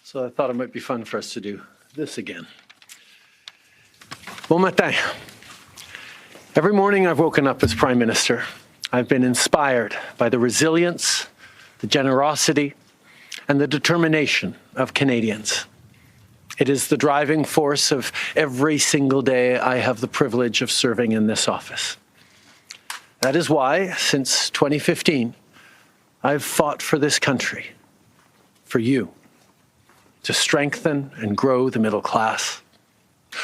So I thought it might be fun for us to do this again. Bon matin. Every morning I've woken up as Prime Minister, I've been inspired by the resilience, the generosity, and the determination of Canadians. It is the driving force of every single day I have the privilege of serving in this office. That is why, since 2015, I've fought for this country, for you, to strengthen and grow the middle class.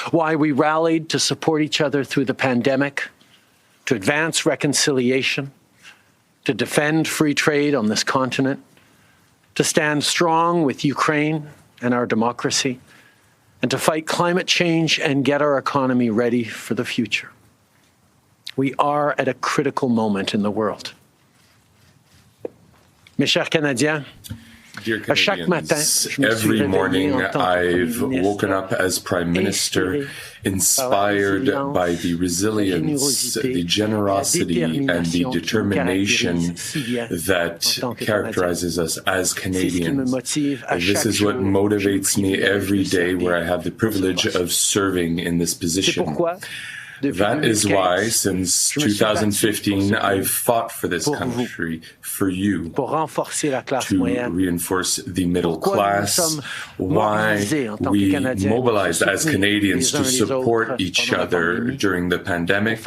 Why we rallied to support each other through the pandemic, to advance reconciliation, to defend free trade on this continent, to stand strong with Ukraine and our democracy, and to fight climate change and get our economy ready for the future. We are at a critical moment in the world. Mes chers Canadiens, Dear Canadians, every morning I've woken up as Prime Minister, inspired by the resilience, the generosity, and the determination that characterizes us as Canadians. This is what motivates me every day where I have the privilege of serving in this position. That is why, since 2015, I've fought for this country, for you, to reinforce the middle class, why we mobilized as Canadians to support each other during the pandemic,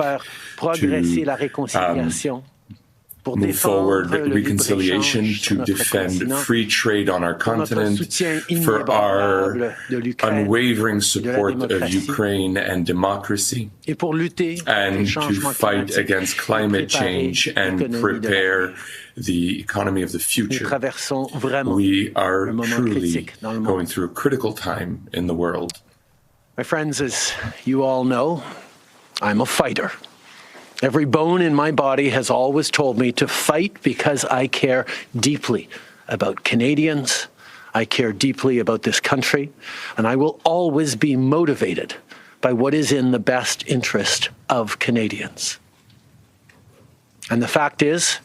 to move forward reconciliation, to defend free trade on our continent, for our unwavering support of Ukraine and democracy, and to fight against climate change and prepare the economy of the future. We are truly going through a critical time in the world. My friends, as you all know, I'm a fighter. Every bone in my body has always told me to fight because I care deeply about Canadians, I care deeply about this country, and I will always be motivated by what is in the best interest of Canadians. And the fact is,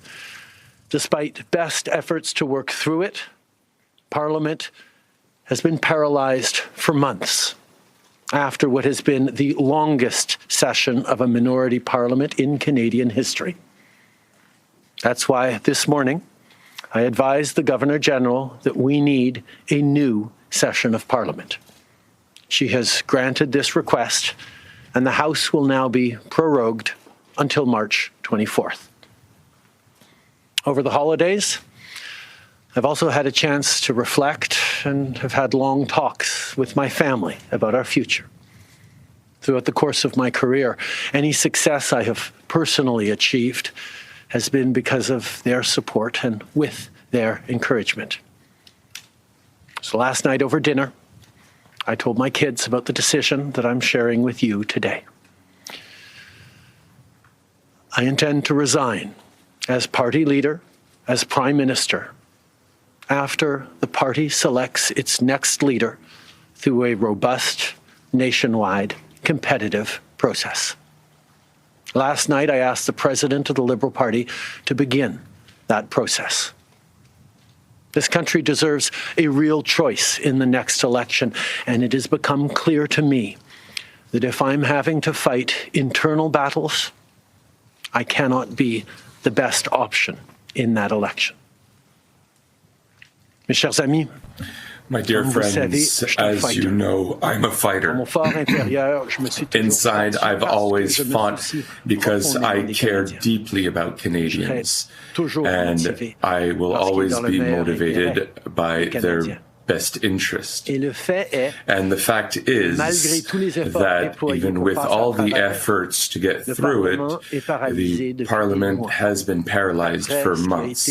despite best efforts to work through it, Parliament has been paralyzed for months after what has been the longest session of a minority parliament in Canadian history. That's why this morning I advised the Governor-General that we need a new session of Parliament. She has granted this request, and the House will now be prorogued until March 24th. Over the holidays, I've also had a chance to reflect and have had long talks with my family about our future. Throughout the course of my career, any success I have personally achieved has been because of their support and with their encouragement. So last night over dinner, I told my kids about the decision that I'm sharing with you today. I intend to resign as party leader, as Prime Minister, after the party selects its next leader through a robust, nationwide, competitive process. Last night, I asked the President of the Liberal Party to begin that process. This country deserves a real choice in the next election, and it has become clear to me that if I'm having to fight internal battles, I cannot be the best option in that election. Mes chers amis, my dear friends, as you know, I'm a fighter. Inside, I've always fought because I care deeply about Canadians, and I will always be motivated by their best interest. And the fact is that even with all the efforts to get through it, the Parliament has been paralyzed for months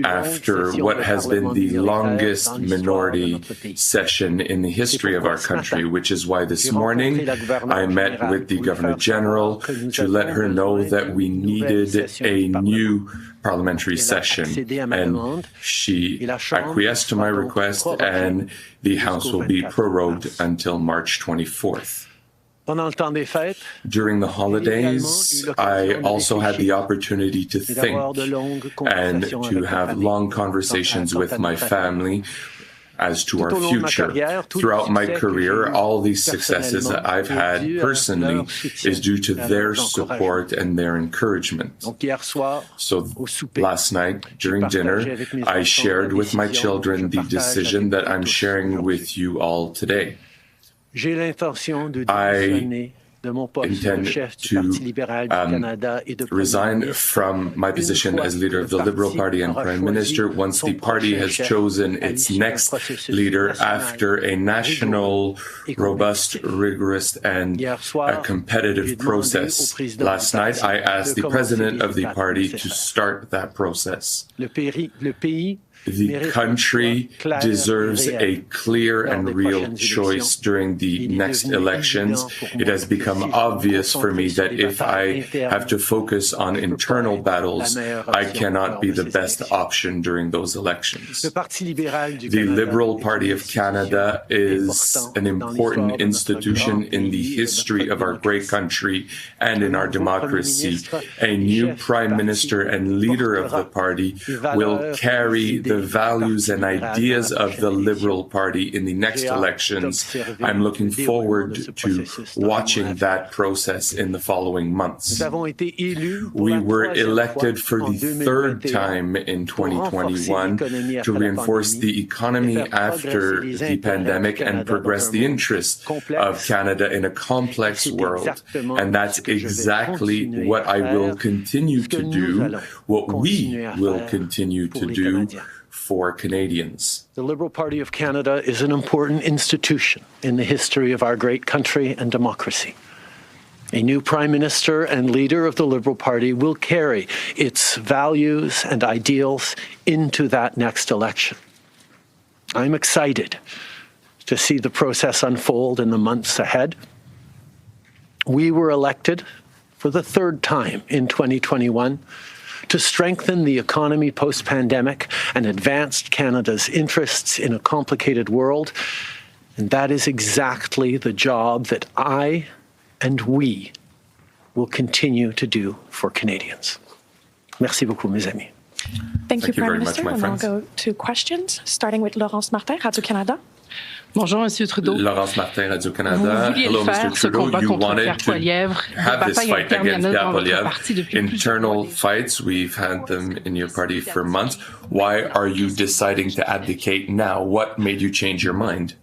after what has been the longest minority session in the history of our country, which is why this morning I met with the Governor-General to let her know that we needed a new parliamentary session, and she acquiesced to my request, and the House will be prorogued until March 24th. During the holidays, I also had the opportunity to think and to have long conversations with my family as to our future. Throughout my career, all these successes that I've had personally is due to their support and their encouragement. So last night during dinner, I shared with my children the decision that I'm sharing with you all today. I intend to resign from my position as leader of the Liberal Party and Prime Minister once the party has chosen its next leader after a national, robust, rigorous, and competitive process. Last night, I asked the president of the party to start that process. The country deserves a clear and real choice during the next elections. It has become obvious for me that if I have to focus on internal battles, I cannot be the best option during those elections. The Liberal Party of Canada is an important institution in the history of our great country and in our democracy. A new Prime Minister and leader of the party will carry the values and ideas of the Liberal Party in the next elections. I'm looking forward to watching that process in the following months. We were elected for the third time in 2021 to reinforce the economy after the pandemic and progress the interests of Canada in a complex world. And that's exactly what I will continue to do, what we will continue to do for Canadians. The Liberal Party of Canada is an important institution in the history of our great country and democracy. A new Prime Minister and leader of the Liberal Party will carry its values and ideals into that next election. I'm excited to see the process unfold in the months ahead. We were elected for the third time in 2021 to strengthen the economy post-pandemic and advance Canada's interests in a complicated world. And that is exactly the job that I and we will continue to do for Canadians. Merci beaucoup, mes amis. Thank you, Prime Minister. Much, we'll now go to questions, starting with Laurence Martin, Radio-Canada. Bonjour, Monsieur Trudeau. Laurence Martin, Radio-Canada. Hello, Mr. Trudeau. You wanted to have this fight against Pierre Poilievre. Internal fights, we've had them in your party for months. Why are you deciding to abdicate now? What made you change your mind?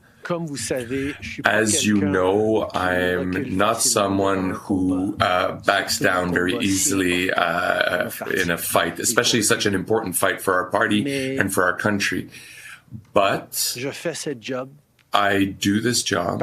As you know, I'm not someone who backs down very easily in a fight, especially such an important fight for our party and for our country. But I do this job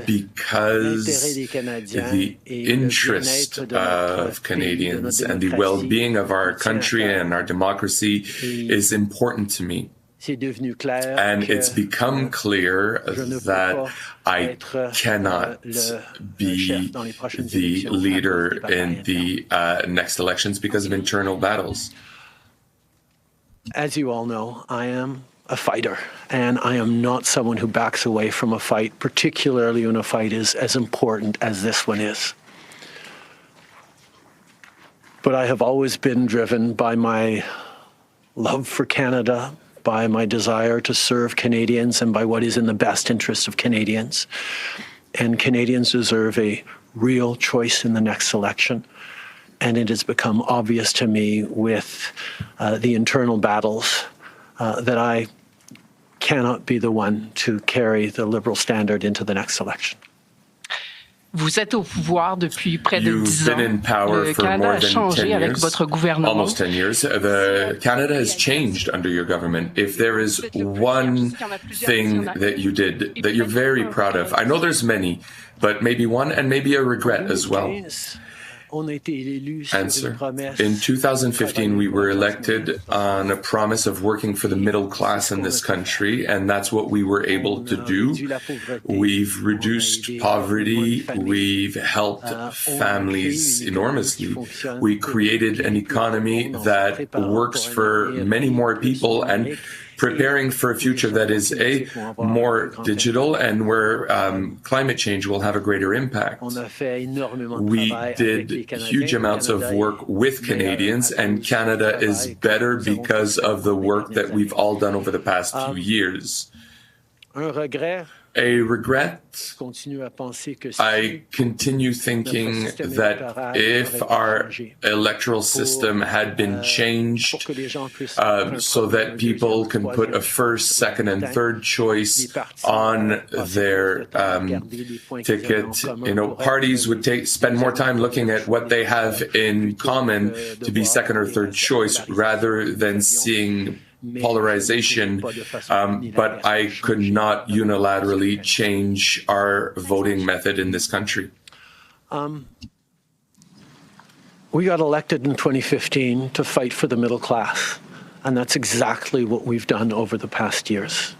because the interest of Canadians and the well-being of our country and our democracy is important to me. And it's become clear that I cannot be the leader in the next elections because of internal battles. As you all know, I am a fighter, and I am not someone who backs away from a fight, particularly when a fight is as important as this one is. But I have always been driven by my love for Canada, by my desire to serve Canadians, and by what is in the best interest of Canadians. And Canadians deserve a real choice in the next election. And it has become obvious to me with the internal battles that I cannot be the one to carry the Liberal standard into the next election. Vous êtes au pouvoir depuis près de You've 10 been ans. in power Le for Canada more a than changé 10 avec years, votre gouvernement. almost 10 years. Canada has changed under your government. If there is one thing that you did that you're very proud of, I know there's many, but maybe one and maybe a regret as well. Answer. In 2015, we were elected on a promise of working for the middle class in this country, and that's what we were able to do. We've reduced poverty. We've helped families enormously. We created an economy that works for many more people and preparing for a future that is more digital and where climate change will have a greater impact. We did huge amounts of work with Canadians, and Canada is better because of the work that we've all done over the past few years. Un regret. A regret. I continue thinking that if our electoral system had been changed so that people can put a first, second, and third choice on their ticket, parties would spend more time looking at what they have in common to be second or third choice rather than seeing polarization, but I could not unilaterally change our voting method in this country. We got elected in 2015 to fight for the middle class, and that's exactly what we've done over the past years.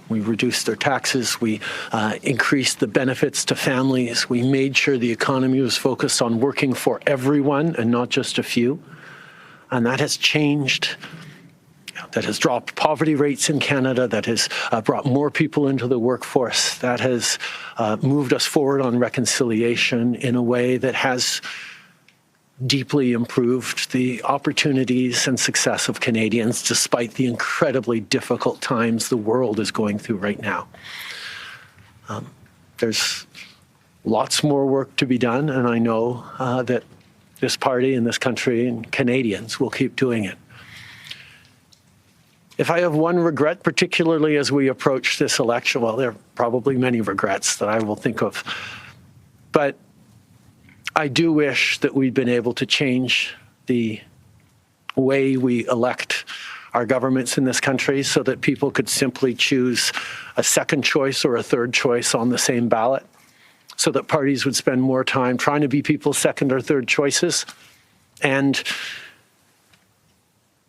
We reduced their taxes, we increased the benefits to families, we made sure the economy was focused on working for everyone and not just a few, and that has changed. That has dropped poverty rates in Canada, that has brought more people into the workforce, that has moved us forward on reconciliation in a way that has deeply improved the opportunities and success of Canadians despite the incredibly difficult times the world is going through right now. There's lots more work to be done, and I know that this party and this country and Canadians will keep doing it. If I have one regret, particularly as we approach this election, well, there are probably many regrets that I will think of, but I do wish that we'd been able to change the way we elect our governments in this country so that people could simply choose a second choice or a third choice on the same ballot, so that parties would spend more time trying to be people's second or third choices, and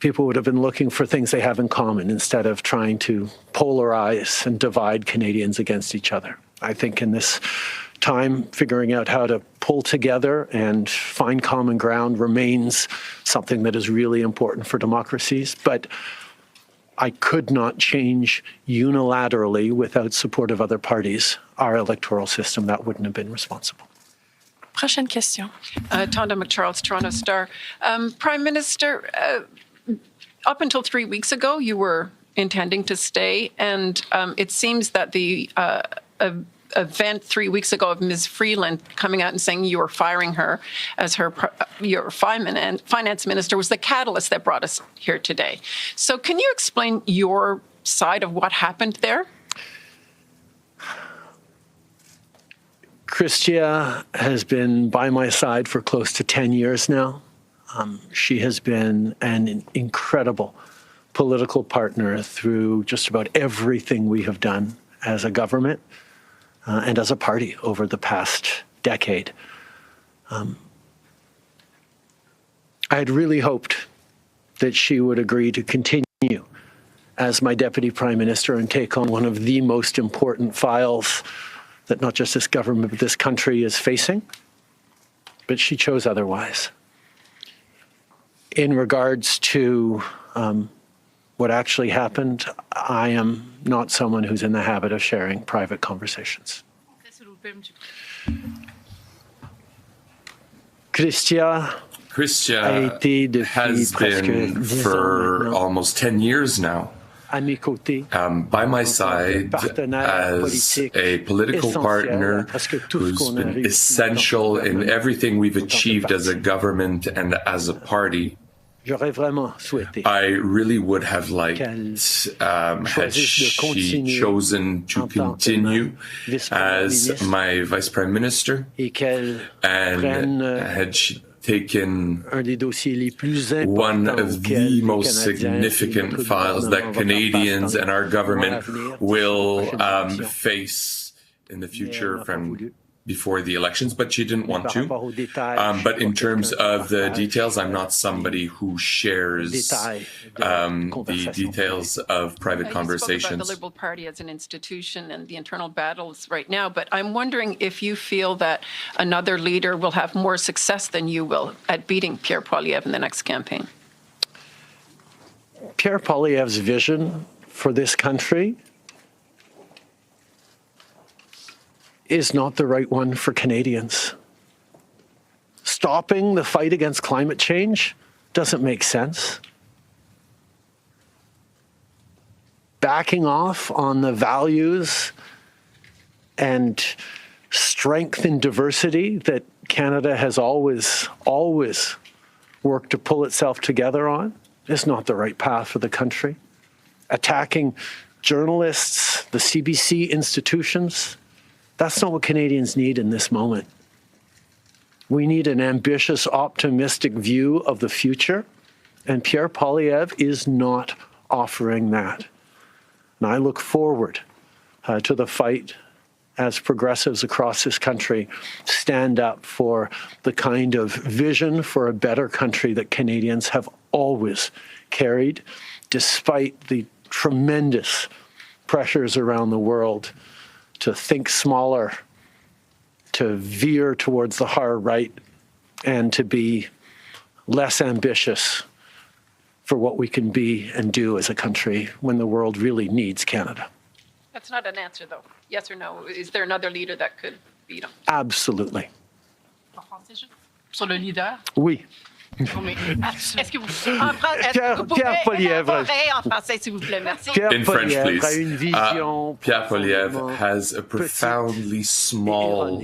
people would have been looking for things they have in common instead of trying to polarize and divide Canadians against each other. I think in this time, figuring out how to pull together and find common ground remains something that is really important for democracies. But I could not change unilaterally without support of other parties our electoral system. That wouldn't have been responsible. Prochaine question. Tonda McCharles, Toronto Star. Prime Minister, up until 3 weeks ago, you were intending to stay, and it seems that the event 3 weeks ago of Ms. Freeland coming out and saying you were firing her as your finance minister was the catalyst that brought us here today. So can you explain your side of what happened there? Chrystia has been by my side for close to 10 years now. She has been an incredible political partner through just about everything we have done as a government and as a party over the past decade. I had really hoped that she would agree to continue as my Deputy Prime Minister and take on one of the most important files that not just this government but this country is facing, but she chose otherwise. In regards to what actually happened, I am not someone who's in the habit of sharing private conversations. Chrystia has been for almost 10 years now by my side as a political partner who's been essential in everything we've achieved as a government and as a party. I really would have liked had she chosen to continue as my Vice Prime Minister and had she taken one of the most significant files that Canadians and our government will face in the future from before the elections, but she didn't want to. But in terms of the details, I'm not somebody who shares the details of private conversations. You spoke about the Liberal Party as an institution and the internal battles right now, but I'm wondering if you feel that another leader will have more success than you will at beating Pierre Poilievre in the next campaign. Pierre Poilievre's vision for this country is not the right one for Canadians. Stopping the fight against climate change doesn't make sense. backing off on the values and strength in diversity that Canada has always worked to pull itself together on is not the right path for the country. Attacking journalists, the CBC institutions, that's not what Canadians need in this moment. We need an ambitious, optimistic view of the future, and Pierre Poilievre is not offering that. And I look forward to the fight as progressives across this country stand up for the kind of vision for a better country that Canadians have always carried, despite the tremendous pressures around the world to think smaller, to veer towards the hard right, and to be less ambitious for what we can be and do as a country when the world really needs Canada. That's not an answer, though. Yes or no? Is there another leader that could beat him? Absolutely. Sur le leader? Oui. Est-ce que vous pouvez Pierre Poilievre. élaborer en français, s'il vous plaît? Merci. Pierre In French, Poilievre a une please. vision Pierre Poilievre profondément has a profoundly small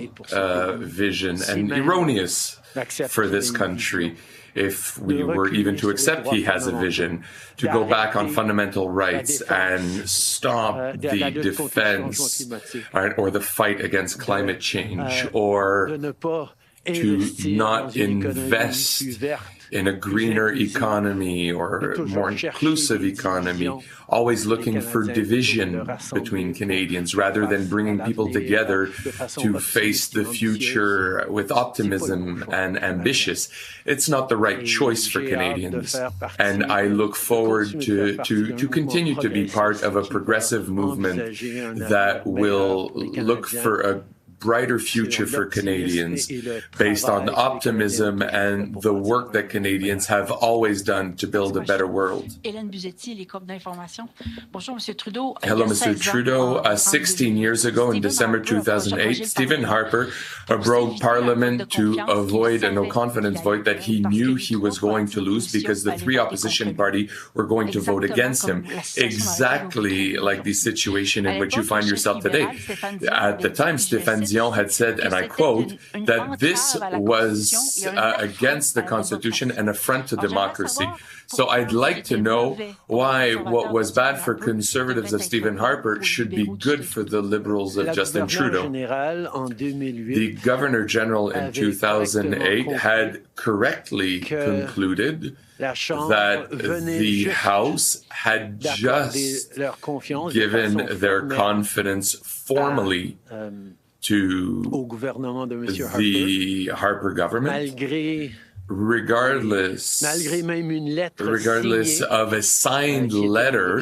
vision and erroneous for this country. If we were even to accept he has a vision, to go back on fundamental rights and stop the defense or the fight against climate change, or to not invest in a greener economy or more inclusive economy, always looking for division between Canadians rather than bringing people together to face the future with optimism and ambitious. It's not the right choice for Canadians. And I look forward to continue to be part of a progressive movement that will look for a brighter future for Canadians based on optimism and the work that Canadians have always done to build a better world. Hélène Buzetti, les groupes d'information. Bonjour, Monsieur Trudeau. Hello, Mr. Trudeau. 16 years ago, in December 2008, Stephen Harper broke Parliament to avoid a no-confidence vote that he knew he was going to lose because the three opposition parties were going to vote against him. Exactly like the situation in which you find yourself today. At the time, Stéphane Dion had said, and I quote, that this was against the Constitution, an affront to democracy. So I'd like to know why what was bad for Conservatives of Stephen Harper should be good for the Liberals of Justin Trudeau. The Governor General in 2008 had correctly concluded that the House had just given their confidence formally to the Harper government, regardless of a signed letter,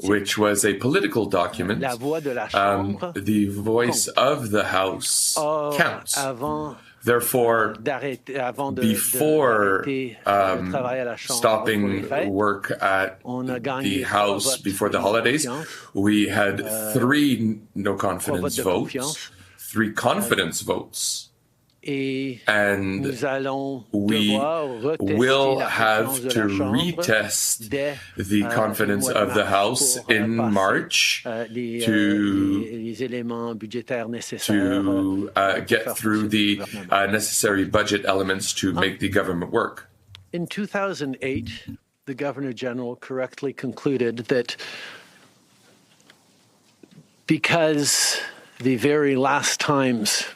which was a political document. The voice of the House counts. Therefore, before stopping work at the House before the holidays, we had 3 no-confidence votes, 3 confidence votes. And we will have to retest the confidence of the House in March to get through the necessary budget elements to make the government work. In 2008, the Governor General correctly concluded that because the very last times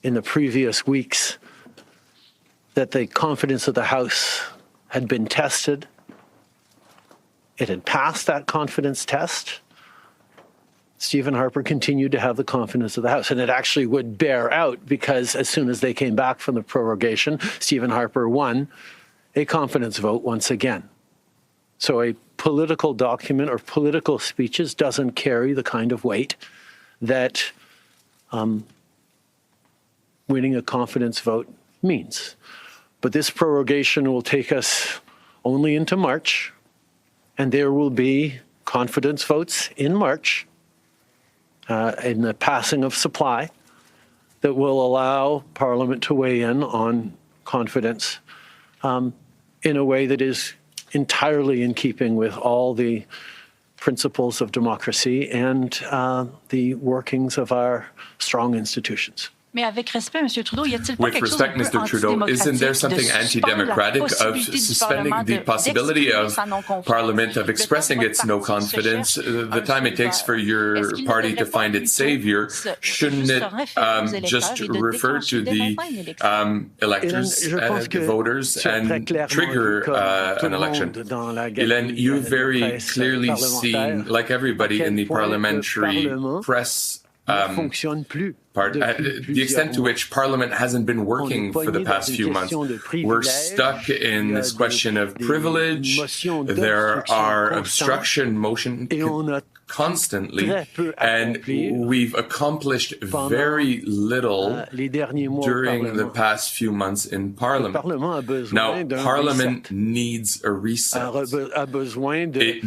in the previous weeks that the confidence of the House had been tested, it had passed that confidence test, Stephen Harper continued to have the confidence of the House. And it actually would bear out because as soon as they came back from the prorogation, Stephen Harper won a confidence vote once again. So a political document or political speeches doesn't carry the kind of weight that winning a confidence vote means. But this prorogation will take us only into March, and there will be confidence votes in March in the passing of supply that will allow Parliament to weigh in on confidence in a way that is entirely in keeping with all the principles of democracy and the workings of our strong institutions. Mais avec respect, M. Trudeau, y a-t-il pas With quelque chose respect, d'un peu Mr. Trudeau, isn't there something antidémocratique de anti-democratic of suspendre la suspending possibilité the du possibility Parlement of d'exprimer sa non-confiance? Parliament of Le expressing temps que its votre no parti se confidence, cherche the un time it takes for sauveur, your est-ce qu'il ne party to devrait pas find its plutôt savior? Shouldn't juste it se référer aux électeurs just et de refer déclencher to dès the maintenant une élection? electors, Je pense the que voters, tu as très and clairement trigger vu, comme tout an le election? monde dans la Hélène, galerie you've de very presse clearly parlementaire, seen, like everybody à in quel the point le parliamentary Parlement press ne fonctionne plus part, depuis the extent plusieurs to mois. which Parliament hasn't been working for the past few months. We're stuck in this question of privilege. There are obstruction motions constantly, and we've accomplished very little during the past few months in Parliament. Now, Parliament needs a reset. It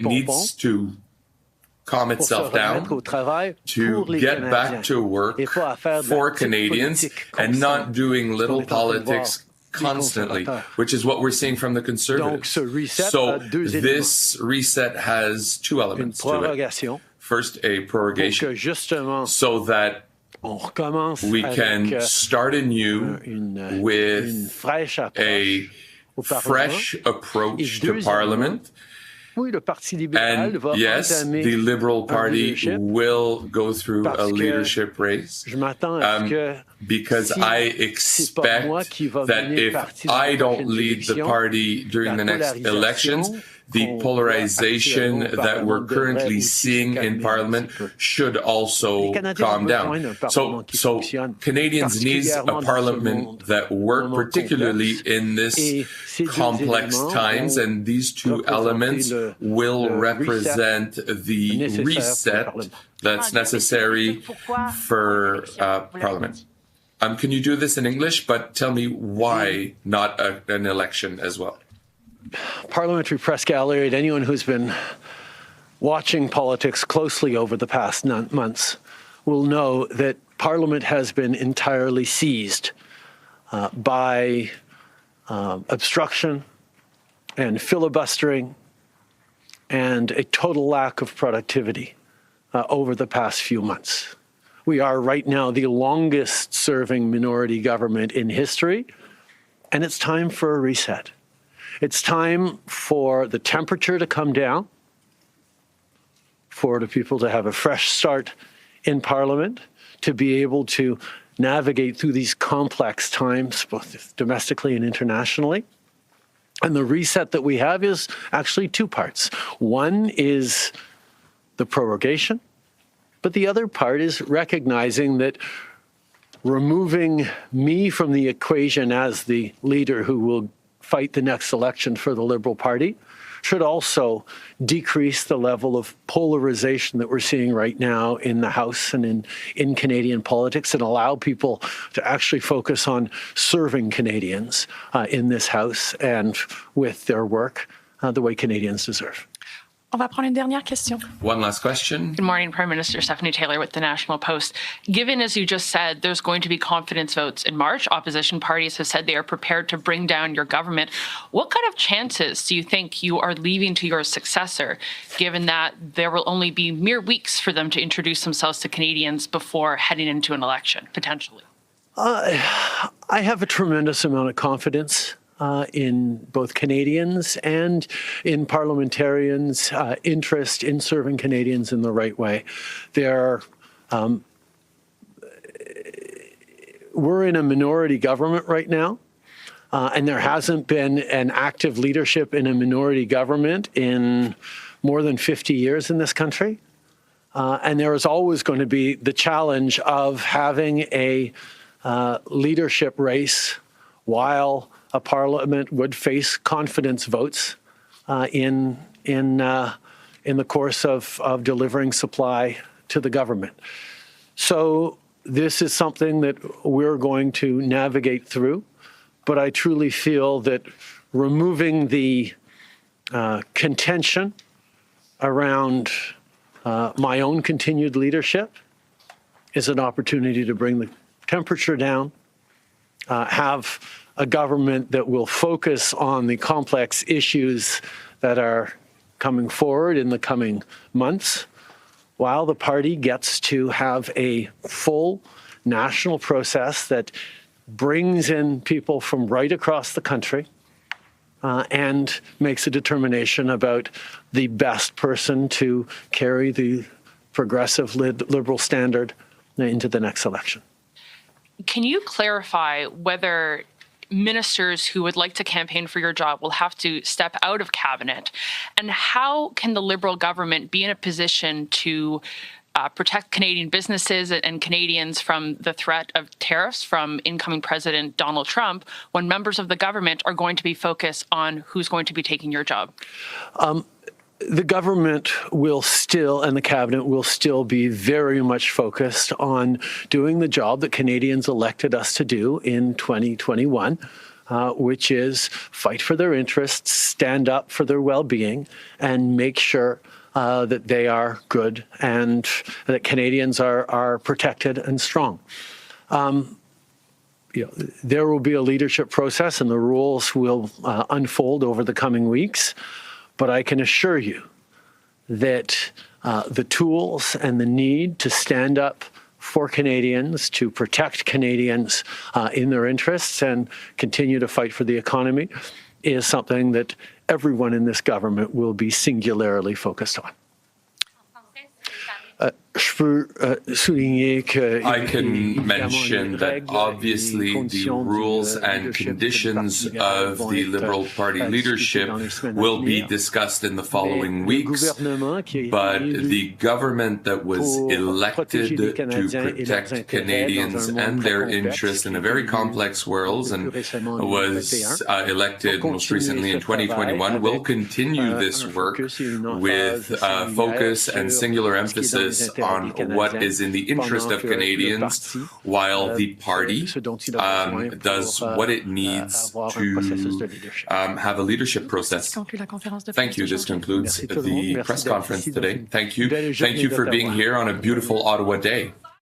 needs to calm itself down, to get back to work for Canadians and not doing little politics constantly, which is what we're seeing from the Conservatives. So this reset has two elements to it. First, a prorogation, so that we can start anew with a fresh approach to Parliament. And yes, the Liberal Party will go through a leadership race because I expect that if I don't lead the party during the next elections, the polarization that we're currently seeing in Parliament should also calm down. So Canadians need a Parliament that works, particularly in this complex times, and these two elements will represent the reset that's necessary for Parliament. Can you do this in English? But tell me why not an election as well? Parliamentary press gallery, and anyone who's been watching politics closely over the past months will know that Parliament has been entirely seized by obstruction and filibustering and a total lack of productivity over the past few months. We are right now the longest serving minority government in history, and it's time for a reset. It's time for the temperature to come down, for the people to have a fresh start in Parliament, to be able to navigate through these complex times, both domestically and internationally. And the reset that we have is actually two parts. One is the prorogation, but the other part is recognizing that removing me from the equation as the leader who will fight the next election for the Liberal Party should also decrease the level of polarization that we're seeing right now in the House and in Canadian politics, and allow people to actually focus on serving Canadians in this House and with their work the way Canadians deserve. On va prendre une dernière question. One last question. Good morning, Prime Minister. Stephanie Taylor with the National Post. Given, as you just said, there's going to be confidence votes in March, opposition parties have said they are prepared to bring down your government. What kind of chances do you think you are leaving to your successor, given that there will only be mere weeks for them to introduce themselves to Canadians before heading into an election, potentially? I have a tremendous amount of confidence in both Canadians and in parliamentarians' interest in serving Canadians in the right way. We're in a minority government right now, and there hasn't been an active leadership in a minority government in more than 50 years in this country. And there is always going to be the challenge of having a leadership race while a parliament would face confidence votes in the course of delivering supply to the government. So this is something that we're going to navigate through, but I truly feel that removing the contention around my own continued leadership is an opportunity to bring the temperature down, have a government that will focus on the complex issues that are coming forward in the coming months, while the party gets to have a full national process that brings in people from right across the country and makes a determination about the best person to carry the progressive liberal standard into the next election. Can you clarify whether ministers who would like to campaign for your job will have to step out of cabinet? And how can the Liberal government be in a position to protect Canadian businesses and Canadians from the threat of tariffs from incoming President Donald Trump when members of the government are going to be focused on who's going to be taking your job? The government will still, and the cabinet will still be very much focused on doing the job that Canadians elected us to do in 2021, which is fight for their interests, stand up for their well-being, and make sure that they are good and that Canadians are protected and strong. There will be a leadership process and the rules will unfold over the coming weeks. But I can assure you that the tools and the need to stand up for Canadians, to protect Canadians in their interests and continue to fight for the economy is something that everyone in this government will be singularly focused on. I can mention that obviously the rules and conditions of the Liberal Party leadership will be discussed in the following weeks, but the government that was elected to protect Canadians and their interests in a very complex world and was elected most recently in 2021 will continue this work with focus and singular emphasis on what is in the interest of Canadians, while the party does what it needs to have a leadership process. Thank you. This concludes the press conference today. Thank you. Thank you for being here on a beautiful Ottawa day.